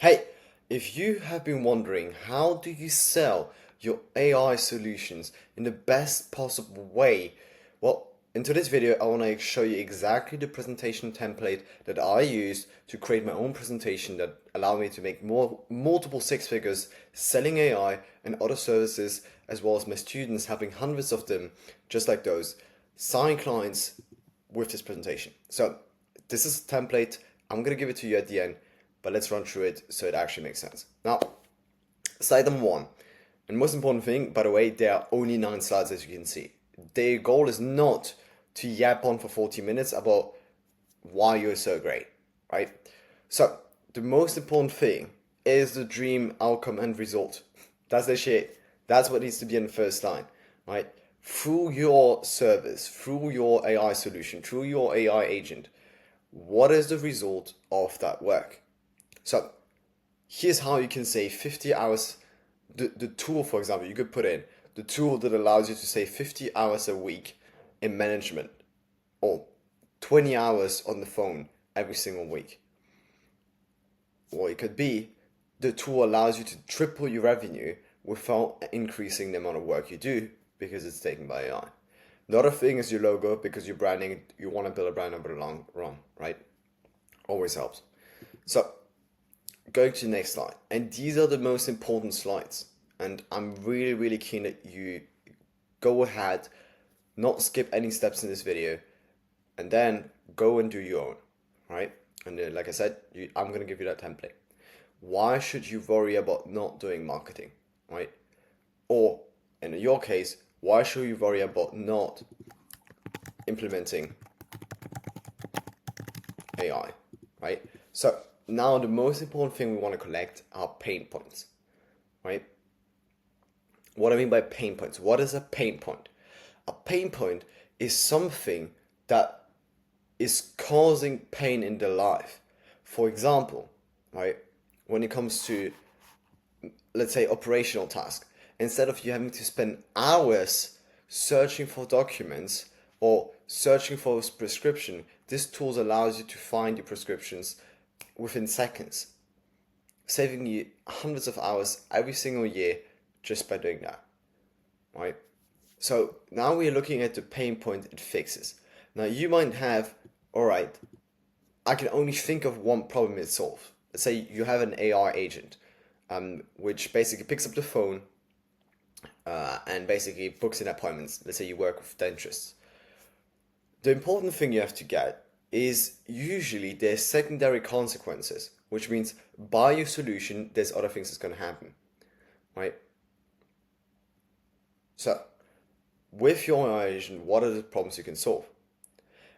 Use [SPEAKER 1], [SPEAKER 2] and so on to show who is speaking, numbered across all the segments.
[SPEAKER 1] Hey, if you have been wondering how do you sell your AI solutions in the best possible way, well, in today's video, I want to show you exactly the presentation template that I use to create my own presentation that allow me to make multiple six figures selling AI and other services, as well as my students helping hundreds of them, just like those, sign clients with this presentation. So this is a template. I'm going to give it to you at the end, but let's run through it so it actually makes sense. Now, slide number one. And most important thing, by the way, there are only 9 slides, as you can see. Their goal is not to yap on for 40 minutes about why you're so great, right? So the most important thing is the dream outcome and result. That's the shit. That's what needs to be in the first line, right? Through your service, through your AI solution, through your AI agent, what is the result of that work? So here's how you can save 50 hours. The tool, for example, you could put in the tool that allows you to save 50 hours a week in management or 20 hours on the phone every single week. Or it could be the tool allows you to triple your revenue without increasing the amount of work you do because it's taken by AI. The other thing is your logo, because you're branding, you want to build a brand over the long run, right? Always helps. So going to the next slide, and these are the most important slides, and I'm really keen that you go ahead, not skip any steps in this video, and then go and do your own, right? And like I said, I'm going to give you that template. Why should you worry about not doing marketing, right? Or in your case, why should you worry about not implementing AI, right? So now the most important thing we want to collect are pain points, right? What I mean by pain points, what is a pain point? A pain point is something that is causing pain in their life. For example, right, when it comes to, let's say, operational tasks, instead of you having to spend hours searching for documents or searching for a prescription, this tool allows you to find your prescriptions within seconds, saving you hundreds of hours every single year just by doing that, right? So now we're looking at the pain point it fixes. Now you might have, all right, I can only think of one problem it solves. Let's say you have an AI agent, which basically picks up the phone and basically books in appointments. Let's say you work with dentists. The important thing you have to get is usually there's secondary consequences, which means by your solution, there's other things that's going to happen, right? So with your AI agent, what are the problems you can solve?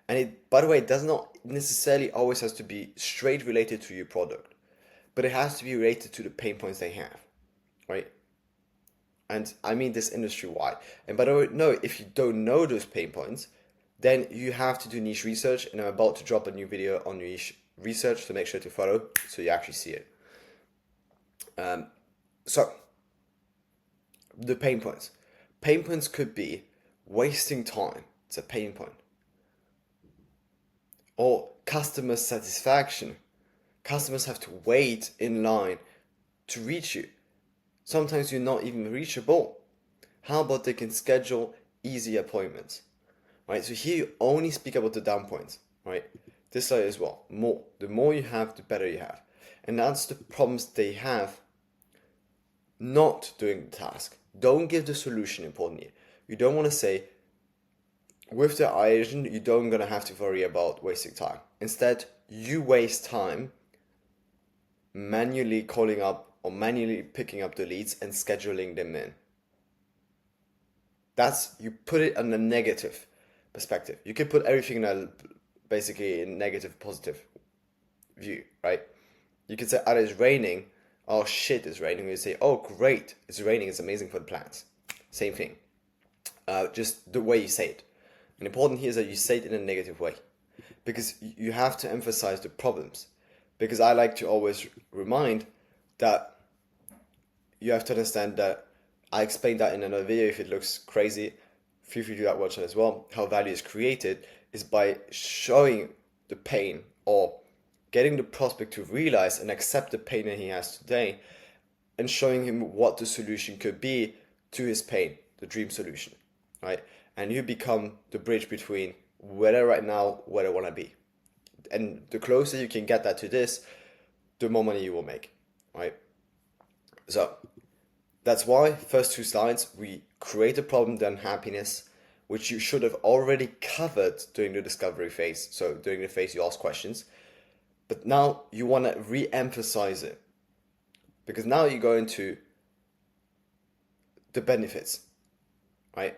[SPEAKER 1] And it, by the way, it does not necessarily always has to be straight related to your product, but it has to be related to the pain points they have, right? And I mean this industry wide. And by the way, no, if you don't know those pain points, then you have to do niche research. And I'm about to drop a new video on niche research, so make sure to follow so you actually see it. So the pain points. Pain points could be wasting time. It's a pain point. Or customer satisfaction. Customers have to wait in line to reach you. Sometimes you're not even reachable. How about they can schedule easy appointments, right? So here you only speak about the down points, right? This slide as well. The more you have, the better you have. And that's the problems they have not doing the task. Don't give the solution importantly. You don't want to say, with the AI agent, you don't gonna have to worry about wasting time. Instead, you waste time manually calling up or manually picking up the leads and scheduling them in. That's, you put it on a negative perspective. You could put everything in a basically in negative, positive view, right? You could say, oh, it's raining. Oh shit, it's raining. You say, oh great, it's raining. It's amazing for the plants. Same thing. Just the way you say it. And important here is that you say it in a negative way, because you have to emphasize the problems. Because I like to always remind that you have to understand that I explained that in another video. If it looks crazy, feel free to do that, watch it as well. How value is created is by showing the pain or getting the prospect to realize and accept the pain that he has today, and showing him what the solution could be to his pain, the dream solution, right? And you become the bridge between where they're right now, where they want to be. And the closer you can get that to this, the more money you will make, right? So that's why first two slides, we create a problem, then happiness, which you should have already covered during the discovery phase. So during the phase you ask questions, but now you want to re-emphasize it, because now you go into the benefits, right?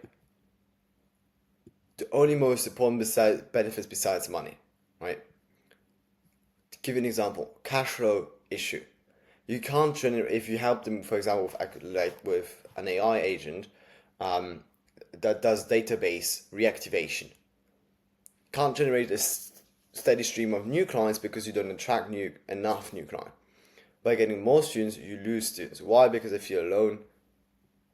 [SPEAKER 1] The only most important benefits besides money, right? To give you an example, cash flow issue. You can't generate, if you help them, for example, with an AI agent that does database reactivation. Can't generate a steady stream of new clients because you don't attract enough new clients. By getting more students, you lose students. Why? Because they feel alone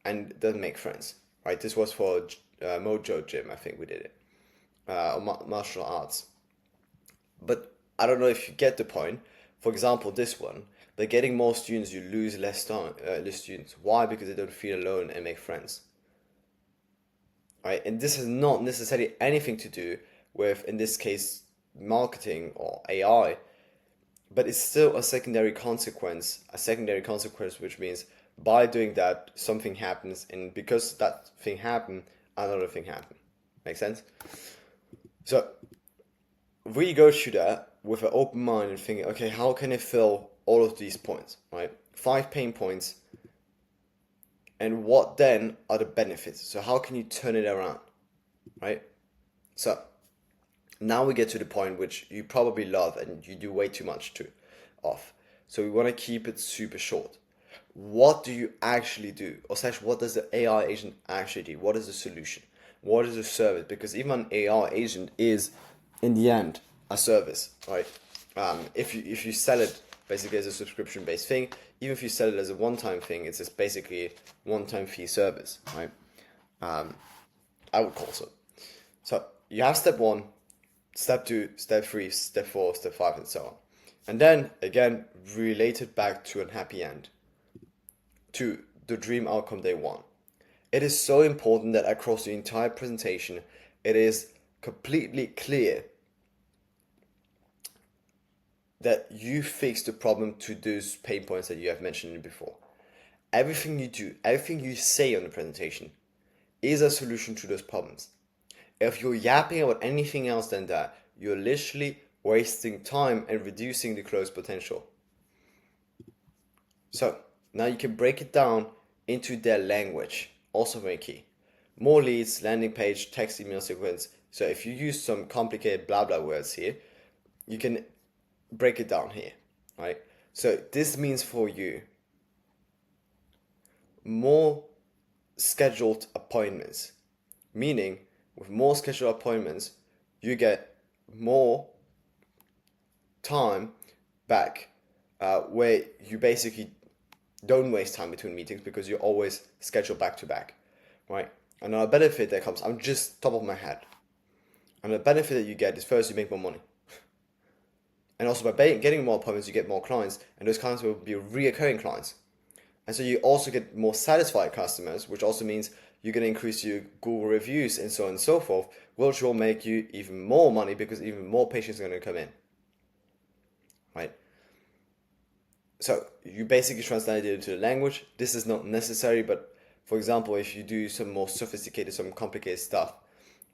[SPEAKER 1] and doesn't make friends, right? This was for Mojo Gym, I think we did it, or martial arts. But I don't know if you get the point. For example, this one, by getting more students, you lose less students. Why? Because they don't feel alone and make friends, right? And this has not necessarily anything to do with, in this case, marketing or AI, but it's still a secondary consequence, which means by doing that, something happens, and because that thing happened, another thing happened. Make sense? So we go through that with an open mind and thinking, okay, how can I fill all of these points, right? 5 pain points, and what then are the benefits? So how can you turn it around, right? So now we get to the point which you probably love and you do way too much of. So we want to keep it super short. What do you actually do? Or slash, what does the AI agent actually do? What is the solution? What is the service? Because even an AI agent is, in the end, a service, right? If you sell it basically as a subscription-based thing, even if you sell it as a one-time thing, it's just basically one-time fee service, right? I would call so. So you have step 1, step 2, step 3, step 4, step 5, and so on. And then, again, relate it back to a happy end, to the dream outcome they want. It is so important that across the entire presentation, it is completely clear that you fix the problem to those pain points that you have mentioned before. Everything you do, everything you say on the presentation is a solution to those problems. If you're yapping about anything else than that, you're literally wasting time and reducing the close potential. So now you can break it down into their language, also very key. More leads, landing page, text, email sequence. So if you use some complicated blah blah words here, you can break it down here, right? So this means for you more scheduled appointments, meaning with more scheduled appointments, you get more time back, where you basically don't waste time between meetings because you're always scheduled back to back, right? Another benefit that comes, I'm just top of my head. And the benefit that you get is first, you make more money. And also by getting more appointments, you get more clients, and those clients will be reoccurring clients. And so you also get more satisfied customers, which also means you're going to increase your Google reviews and so on and so forth, which will make you even more money because even more patients are going to come in, right? So you basically translate it into the language. This is not necessary, but for example, if you do some more sophisticated, some complicated stuff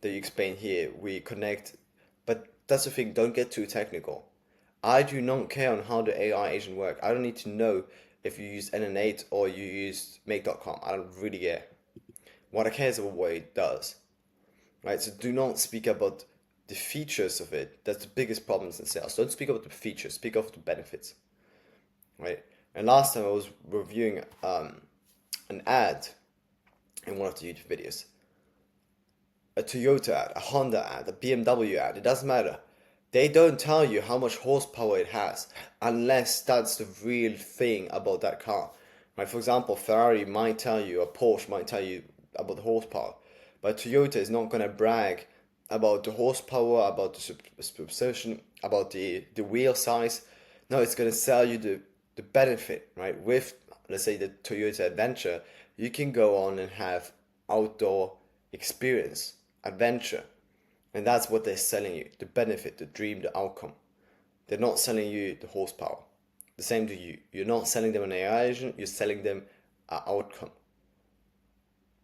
[SPEAKER 1] that you explain here, we connect. But that's the thing, don't get too technical. I do not care on how the AI agent works. I don't need to know if you use NN8 or you use make.com. I don't really care. What I care is about what it does, right? So do not speak about the features of it. That's the biggest problems in sales. Don't speak about the features, speak of the benefits, right? And last time I was reviewing an ad in one of the YouTube videos. A Toyota ad, a Honda ad, a BMW ad, it doesn't matter. They don't tell you how much horsepower it has unless that's the real thing about that car. Right? For example, Ferrari might tell you, or Porsche might tell you about the horsepower, but Toyota is not going to brag about the horsepower, about the suspension, about the wheel size. No, it's going to sell you the benefit, right? With, let's say, the Toyota Adventure, you can go on and have outdoor experience, adventure. And that's what they're selling you, the benefit, the dream, the outcome. They're not selling you the horsepower. The same to you. You're not selling them an AI agent, you're selling them an outcome.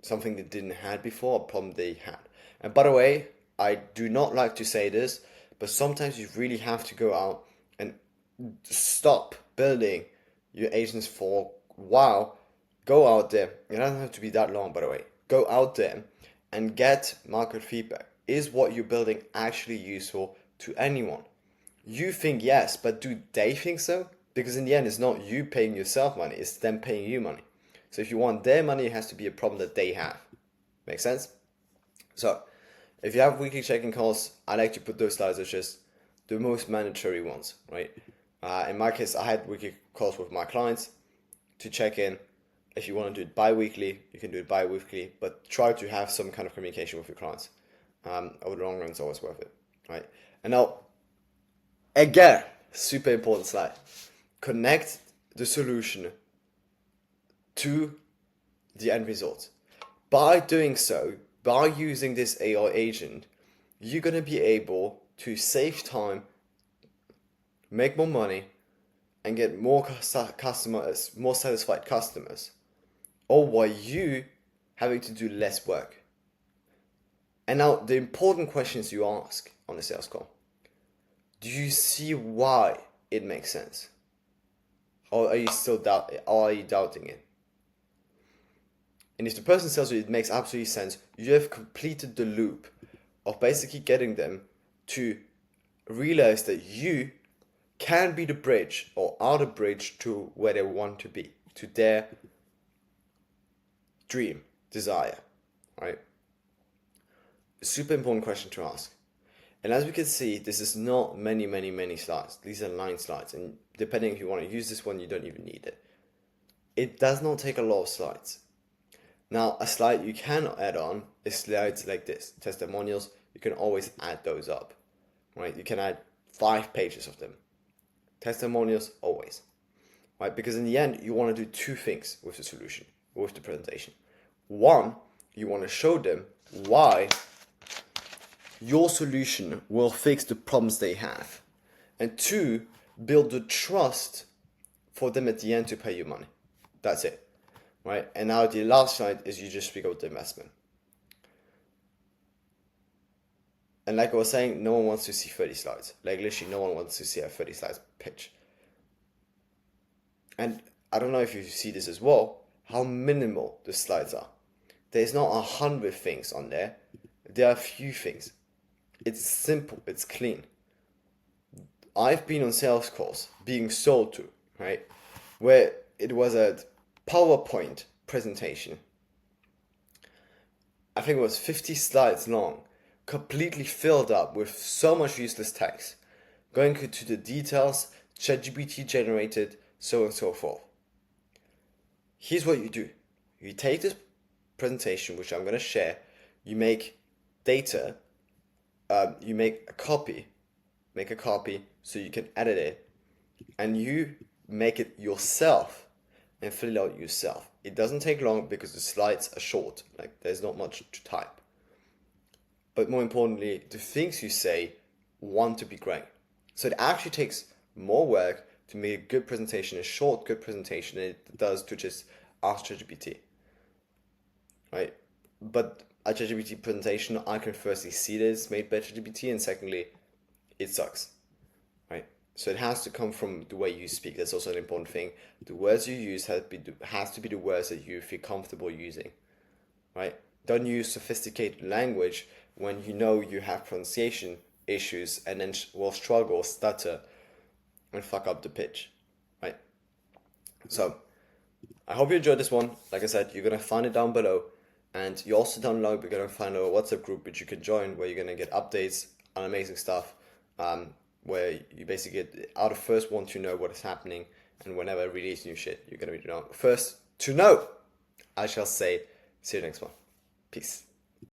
[SPEAKER 1] Something they didn't have before, a problem they had. And by the way, I do not like to say this, but sometimes you really have to go out and stop building your agents for a while. Go out there. It doesn't have to be that long, by the way. Go out there and get market feedback. Is what you're building actually useful to anyone? You think yes, but do they think so? Because in the end, it's not you paying yourself money, it's them paying you money. So if you want their money, it has to be a problem that they have. Make sense? So if you have weekly check-in calls, I like to put those slides as just the most mandatory ones, right? In my case, I had weekly calls with my clients to check in. If you want to do it bi-weekly, you can do it bi-weekly, but try to have some kind of communication with your clients. Over the long run, it's always worth it, right? And now, again, super important slide. Connect the solution to the end result. By doing so, by using this AI agent, you're going to be able to save time, make more money, and get more customers, more satisfied customers, all while you having to do less work. And now the important questions you ask on a sales call. Do you see why it makes sense? Or are you still doubting it? And if the person tells you it makes absolutely sense, you have completed the loop of basically getting them to realize that you can be the bridge or are the bridge to where they want to be, to their dream, desire, right? Super important question to ask. And as we can see, this is not many slides. These are 9 slides. And depending if you want to use this one, you don't even need it. It does not take a lot of slides. Now, a slide you can add on is slides like this, testimonials. You can always add those up, right? You can add 5 pages of them. Testimonials, always, right? Because in the end, you want to do 2 things with the solution, with the presentation. One, you want to show them why your solution will fix the problems they have. And 2, build the trust for them at the end to pay you money. That's it, right? And now the last slide is you just speak about the investment. And like I was saying, no one wants to see 30 slides. Like literally no one wants to see a 30 slides pitch. And I don't know if you see this as well, how minimal the slides are. There's not 100 things on there. There are a few things. It's simple, it's clean. I've been on sales calls being sold to, right? Where it was a PowerPoint presentation. I think it was 50 slides long, completely filled up with so much useless text, going into the details, ChatGPT generated, so on and so forth. Here's what you do. You take this presentation, which I'm going to share, you make data, you make a copy so you can edit it, and you make it yourself and fill it out yourself. It doesn't take long because the slides are short, like there's not much to type. But more importantly, the things you say want to be great. So it actually takes more work to make a good presentation, a short, good presentation, than it does to just ask ChatGPT, right? But a ChatGPT presentation, I can firstly see that it's made by ChatGPT, and secondly, it sucks, right? So it has to come from the way you speak. That's also an important thing. The words you use has to be the words that you feel comfortable using, right? Don't use sophisticated language when you know you have pronunciation issues and then will struggle, stutter, and fuck up the pitch, right? So I hope you enjoyed this one. Like I said, you're going to find it down below. And you also down below, you're going to find a WhatsApp group which you can join, where you're going to get updates on amazing stuff, where you basically are the first one to know what is happening. And whenever I release new shit, you're going to be the first to know. I shall say, see you next one. Peace.